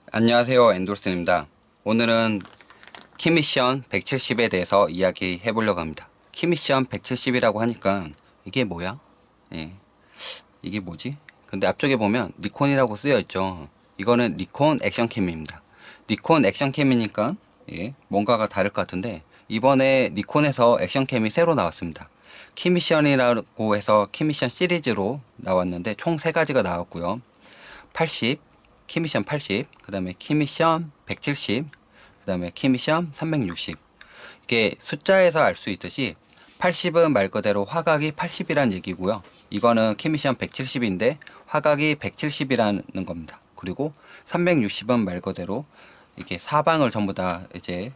안녕하세요, 엔돌슨입니다. 오늘은 키미션 170에 대해서 이야기해 보려고 합니다. 키미션 170이라고 하니까 이게 뭐야? 예, 이게 뭐지? 근데 앞쪽에 보면 니콘이라고 쓰여 있죠. 이거는 니콘 액션캠입니다. 니콘 액션캠이니까 뭔가가 다를 것 같은데 이번에 니콘에서 액션캠이 새로 나왔습니다. 키미션이라고 해서 키미션 시리즈로 나왔는데 총 3가지가 나왔고요. 80, 키미션 80, 그 다음에 키미션 170, 그 다음에 키미션 360. 이게 숫자에서 알 수 있듯이 80은 말 그대로 화각이 80이란 얘기고요. 이거는 키미션 170인데 화각이 170이라는 겁니다. 그리고 360은 말 그대로 이게 사방을 전부 다 이제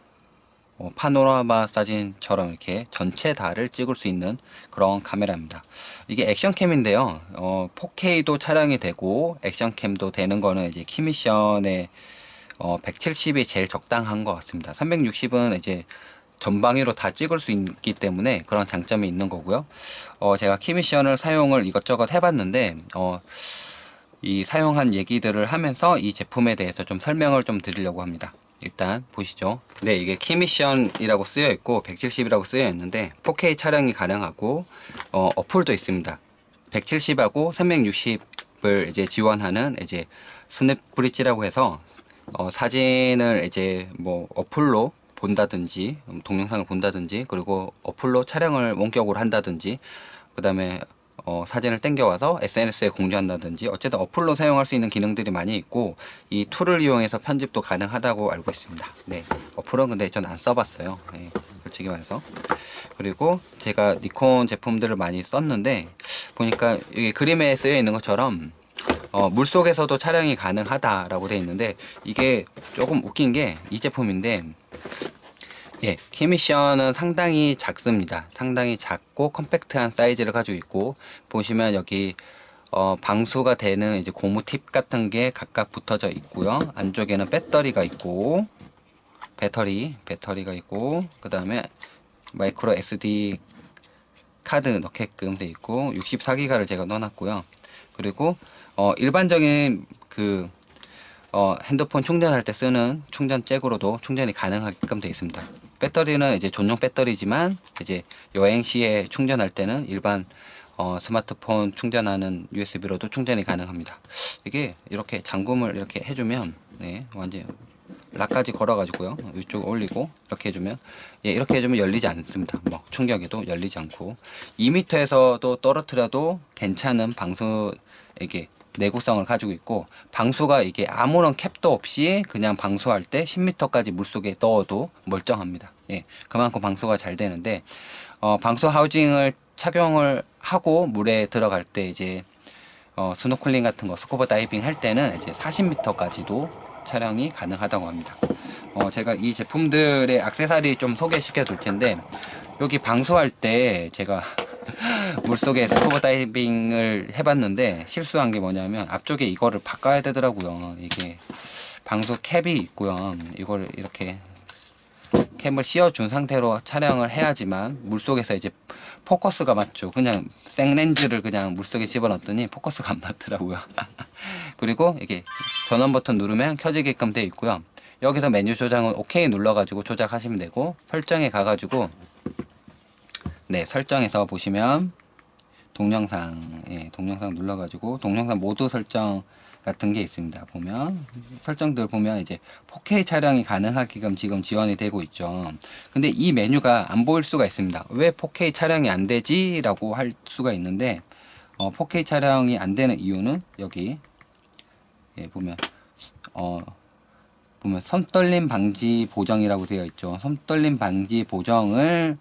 파노라마 사진처럼 이렇게 전체 다를 찍을 수 있는 그런 카메라입니다. 이게 액션캠인데요. 4K도 촬영이 되고 액션캠도 되는 거는 이제 키미션의 170이 제일 적당한 것 같습니다. 360은 이제 전방위로 다 찍을 수 있기 때문에 그런 장점이 있는 거고요. 제가 키미션을 사용을 이것저것 해봤는데 이 사용한 얘기들을 하면서 이 제품에 대해서 좀 설명을 좀 드리려고 합니다. 일단 보시죠. 네, 이게 키미션이라고 쓰여 있고 170이라고 쓰여 있는데 4K 촬영이 가능하고 어플도 있습니다. 170하고 360을 이제 지원하는 이제 스냅브릿지라고 해서 사진을 이제 뭐 어플로 본다든지 동영상을 본다든지 그리고 어플로 촬영을 원격으로 한다든지 그 다음에 사진을 땡겨와서 SNS에 공유한다든지 어쨌든 어플로 사용할 수 있는 기능들이 많이 있고 이 툴을 이용해서 편집도 가능하다고 알고 있습니다. 네, 어플은 근데 전 안 써봤어요. 네, 솔직히 말해서. 그리고 제가 니콘 제품들을 많이 썼는데 보니까 이게 그림에 쓰여 있는 것처럼 물속에서도 촬영이 가능하다라고 되어 있는데 이게 조금 웃긴 게 이 제품인데 키미션은 상당히 작습니다. 상당히 작고 컴팩트한 사이즈를 가지고 있고 보시면 여기 방수가 되는 이제 고무 팁 같은 게 각각 붙어져 있고요. 안쪽에는 배터리가 있고 배터리가 있고 그 다음에 마이크로 SD 카드 넣게끔 돼 있고 64기가를 제가 넣어놨고요. 그리고 일반적인 그 핸드폰 충전할 때 쓰는 충전 잭으로도 충전이 가능하게끔 되어 있습니다. 배터리는 이제 전용 배터리지만 이제 여행 시에 충전할 때는 일반 스마트폰 충전하는 USB로도 충전이 가능합니다. 이게 이렇게 잠금을 이렇게 해주면 완전 락까지 걸어가지고요. 이쪽 올리고 이렇게 해주면 이렇게 해주면 열리지 않습니다. 뭐 충격에도 열리지 않고 2m에서도 떨어뜨려도 괜찮은 방수 이게 내구성을 가지고 있고 방수가 이게 아무런 캡도 없이 그냥 방수할 때 10m까지 물속에 넣어도 멀쩡합니다. 그만큼 방수가 잘 되는데 방수 하우징을 착용을 하고 물에 들어갈 때 이제 스노클링 같은 거 스쿠버 다이빙 할 때는 이제 40m까지도 촬영이 가능하다고 합니다. 제가 이 제품들의 액세서리 좀 소개시켜 줄 텐데 여기 방수할 때 제가 물속에 스쿠버 다이빙을 해봤는데 실수한 게 뭐냐면 앞쪽에 이거를 바꿔야 되더라고요. 이게 방수 캡이 있고요. 이걸 이렇게 캡을 씌워준 상태로 촬영을 해야지만 물속에서 이제 포커스가 맞죠. 그냥 생렌즈를 그냥 물속에 집어넣었더니 포커스가 안 맞더라고요. 그리고 이게 전원 버튼 누르면 켜지게끔 되어 있고요. 여기서 메뉴 조작은 OK 눌러가지고 조작하시면 되고 설정에 가가지고 설정에서 보시면 동영상 동영상 눌러가지고 동영상 모드 설정 같은 게 있습니다. 보면 설정들 보면 이제 4K 촬영이 가능하게끔 지금 지원이 되고 있죠. 근데 이 메뉴가 안 보일 수가 있습니다. 왜 4K 촬영이 안 되지? 라고 할 수가 있는데 4K 촬영이 안 되는 이유는 여기 보면 손떨림 방지 보정이라고 되어 있죠. 손떨림 방지 보정을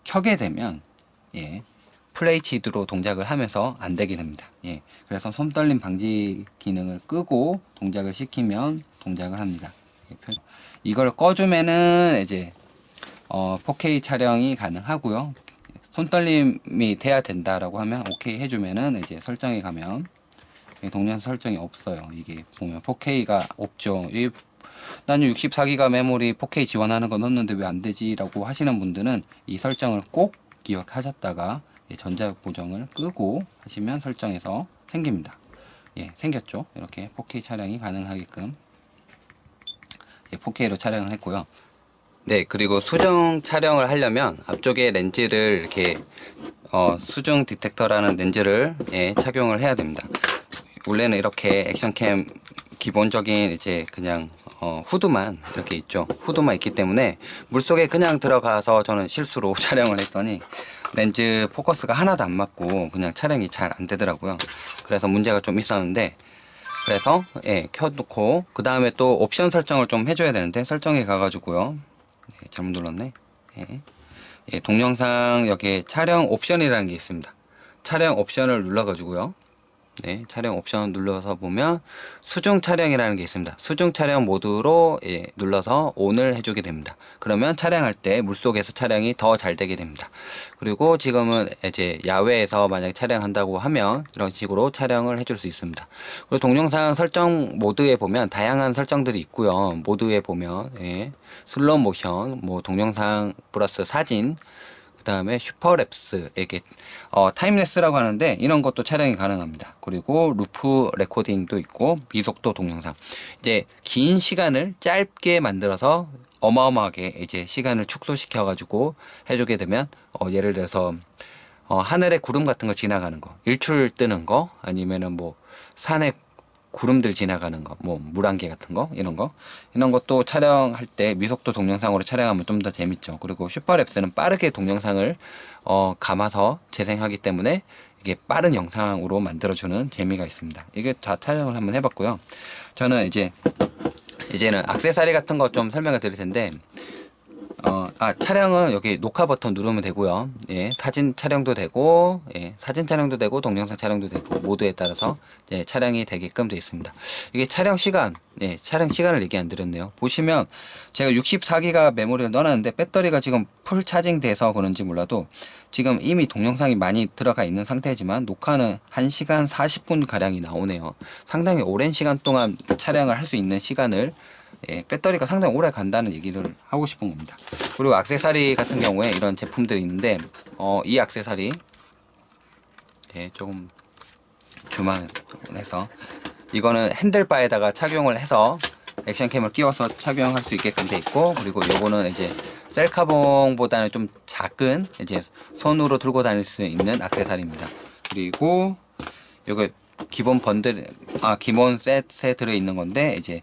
켜게 되면 FHD로 동작을 하면서 안 되게 됩니다. 그래서 손떨림 방지 기능을 끄고 동작을 시키면 동작을 합니다. 이걸 꺼주면은 이제 4K 촬영이 가능하고요. 손떨림이 돼야 된다라고 하면 OK 해주면은 이제 설정에 가면 동영상 설정이 없어요. 이게 보면 4K가 없죠. 나는 64기가 메모리 4K 지원하는 거 넣었는데 왜 안 되지? 라고 하시는 분들은 이 설정을 꼭 기억하셨다가 전자력 보정을 끄고 하시면 설정에서 생깁니다. 예, 생겼죠. 이렇게 4K 촬영이 가능하게끔 4K로 촬영을 했고요. 네, 그리고 수중 촬영을 하려면 앞쪽에 렌즈를 이렇게 수중 디텍터라는 렌즈를 착용을 해야 됩니다. 원래는 이렇게 액션캠 기본적인 이제 그냥 후드만 이렇게 있죠. 후드만 있기 때문에 물속에 그냥 들어가서 저는 실수로 촬영을 했더니 렌즈 포커스가 하나도 안 맞고 그냥 촬영이 잘 안 되더라고요. 그래서 문제가 좀 있었는데, 그래서 켜놓고 그 다음에 또 옵션 설정을 좀 해줘야 되는데, 설정에 가가지고요. 잘못 눌렀네. 동영상 여기에 촬영 옵션이라는 게 있습니다. 촬영 옵션을 눌러가지고요. 네, 촬영 옵션 눌러서 보면 수중 촬영이라는 게 있습니다. 수중 촬영 모드로 눌러서 ON을 해주게 됩니다. 그러면 촬영할 때 물속에서 촬영이 더 잘 되게 됩니다. 그리고 지금은 이제 야외에서 만약에 촬영한다고 하면 이런 식으로 촬영을 해줄 수 있습니다. 그리고 동영상 설정 모드에 보면 다양한 설정들이 있고요. 모드에 보면 슬로우 모션, 뭐 동영상 플러스 사진, 그 다음에 슈퍼랩스, 이게 타임레스라고 하는데 이런 것도 촬영이 가능합니다. 그리고 루프 레코딩도 있고 미속도 동영상, 이제 긴 시간을 짧게 만들어서 어마어마하게 이제 시간을 축소시켜 가지고 해주게 되면 예를 들어서 하늘에 구름 같은 거 지나가는 거, 일출 뜨는 거, 아니면은 뭐 산에 구름들 지나가는 거, 뭐 물안개 같은 거, 이런 것도 촬영할 때 미속도 동영상으로 촬영하면 좀 더 재밌죠. 그리고 슈퍼랩스는 빠르게 동영상을 감아서 재생하기 때문에 이게 빠른 영상으로 만들어주는 재미가 있습니다. 이게 다 촬영을 한번 해봤고요. 저는 이제는 액세서리 같은 거 좀 설명을 드릴 텐데, 촬영은 여기 녹화 버튼 누르면 되고요. 사진 촬영도 되고, 사진 촬영도 되고, 동영상 촬영도 되고, 모드에 따라서 촬영이 되게끔 되어 있습니다. 이게 촬영 시간, 촬영 시간을 얘기 안 드렸네요. 보시면 제가 64기가 메모리를 넣어놨는데 배터리가 지금 풀 차징 돼서 그런지 몰라도 지금 이미 동영상이 많이 들어가 있는 상태지만 녹화는 1시간 40분 가량이 나오네요. 상당히 오랜 시간 동안 촬영을 할 수 있는 시간을 배터리가 상당히 오래 간다는 얘기를 하고 싶은 겁니다. 그리고 액세서리 같은 경우에 이런 제품들이 있는데, 이 액세서리 조금 주만해서, 이거는 핸들바에다가 착용을 해서 액션캠을 끼워서 착용할 수 있게끔 돼 있고, 그리고 요거는 이제 셀카봉보다는 좀 작은 이제 손으로 들고 다닐 수 있는 액세서리입니다. 그리고 요거 기본 기본 셋에 들어 있는 건데, 이제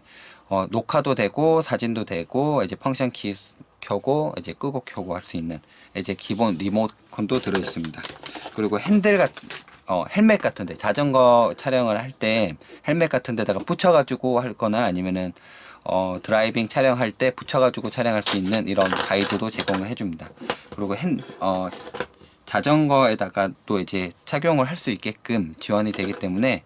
녹화도 되고 사진도 되고 이제 펑션 키 켜고 이제 끄고 켜고 할 수 있는 이제 기본 리모컨도 들어 있습니다. 그리고 헬멧 같은데, 자전거 촬영을 할 때 헬멧 같은 데다가 붙여가지고 할 거나 아니면은 드라이빙 촬영할 때 붙여가지고 촬영할 수 있는 이런 가이드도 제공을 해줍니다. 그리고 자전거에다가 또 이제 착용을 할 수 있게끔 지원이 되기 때문에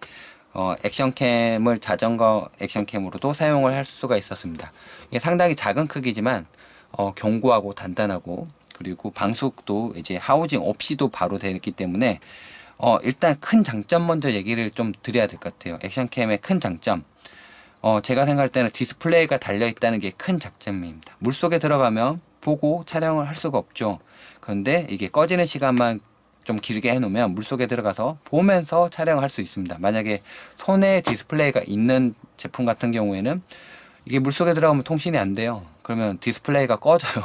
액션캠을 자전거 액션캠으로도 사용을 할 수가 있었습니다. 이게 상당히 작은 크기지만 견고하고 단단하고, 그리고 방수도 이제 하우징 없이도 바로 되기 때문에 일단 큰 장점 먼저 얘기를 좀 드려야 될 것 같아요. 액션캠의 큰 장점, 제가 생각할 때는 디스플레이가 달려있다는 게 큰 장점입니다. 물속에 들어가면 보고 촬영을 할 수가 없죠. 그런데 이게 꺼지는 시간만 좀 길게 해놓으면 물속에 들어가서 보면서 촬영할 수 있습니다. 만약에 손에 디스플레이가 있는 제품 같은 경우에는 이게 물속에 들어가면 통신이 안 돼요. 그러면 디스플레이가 꺼져요.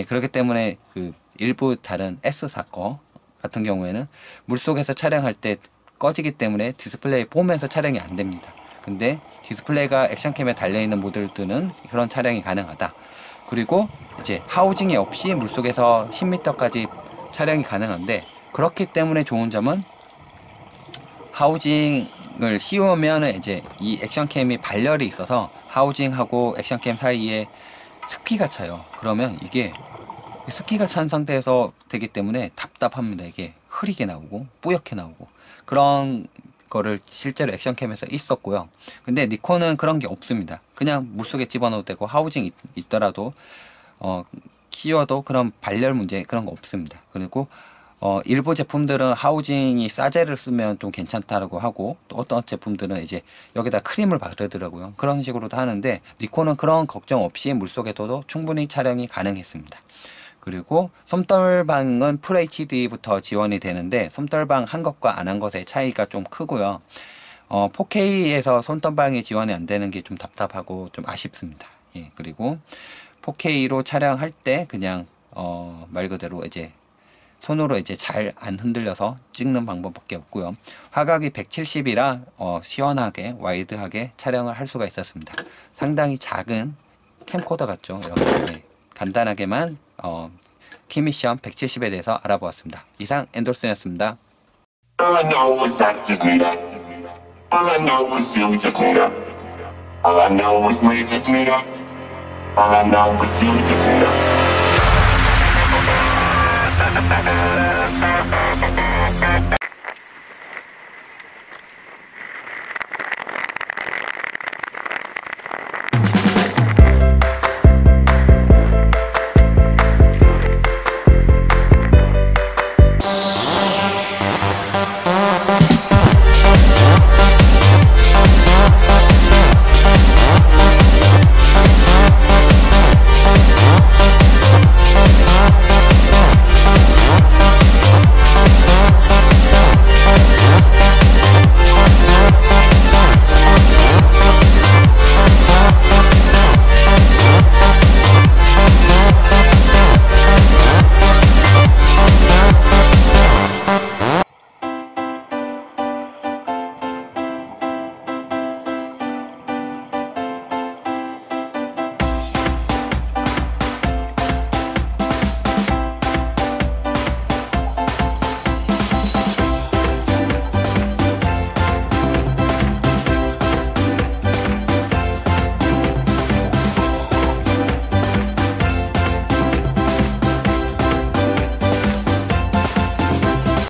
그렇기 때문에 그 일부 다른 S사 거 같은 경우에는 물속에서 촬영할 때 꺼지기 때문에 디스플레이 보면서 촬영이 안 됩니다. 근데 디스플레이가 액션캠에 달려있는 모델들은 그런 촬영이 가능하다. 그리고 이제 하우징이 없이 물속에서 10m까지 촬영이 가능한데, 그렇기 때문에 좋은 점은 하우징을 씌우면 이제 이 액션캠이 발열이 있어서 하우징하고 액션캠 사이에 습기가 차요. 그러면 이게 습기가 찬 상태에서 되기 때문에 답답합니다. 이게 흐리게 나오고 뿌옇게 나오고 그런 거를 실제로 액션캠에서 있었고요. 근데 니콘은 그런 게 없습니다. 그냥 물속에 집어넣어도 되고, 하우징 있더라도 키워도 그런 발열 문제 그런 거 없습니다. 그리고 일부 제품들은 하우징이 싸제를 쓰면 좀 괜찮다라고 하고, 또 어떤 제품들은 이제 여기다 크림을 바르더라고요. 그런 식으로도 하는데 니콘은 그런 걱정 없이 물속에서도 충분히 촬영이 가능했습니다. 그리고 솜떨방은 FHD부터 지원이 되는데 솜떨방 한 것과 안 한 것의 차이가 좀 크고요. 4K에서 손전방이 지원이 안 되는 게 좀 답답하고 좀 아쉽습니다. 예, 그리고 4K로 촬영할 때 그냥 말 그대로 이제 손으로 이제 잘 안 흔들려서 찍는 방법밖에 없고요. 화각이 170이라 시원하게 와이드하게 촬영을 할 수가 있었습니다. 상당히 작은 캠코더 같죠. 이렇게 네, 간단하게만 키미션 170에 대해서 알아보았습니다. 이상 엔돌슨이었습니다. All I know is I just need her. All I know is you just need her. All I know is we just need her. All I know is you just need her.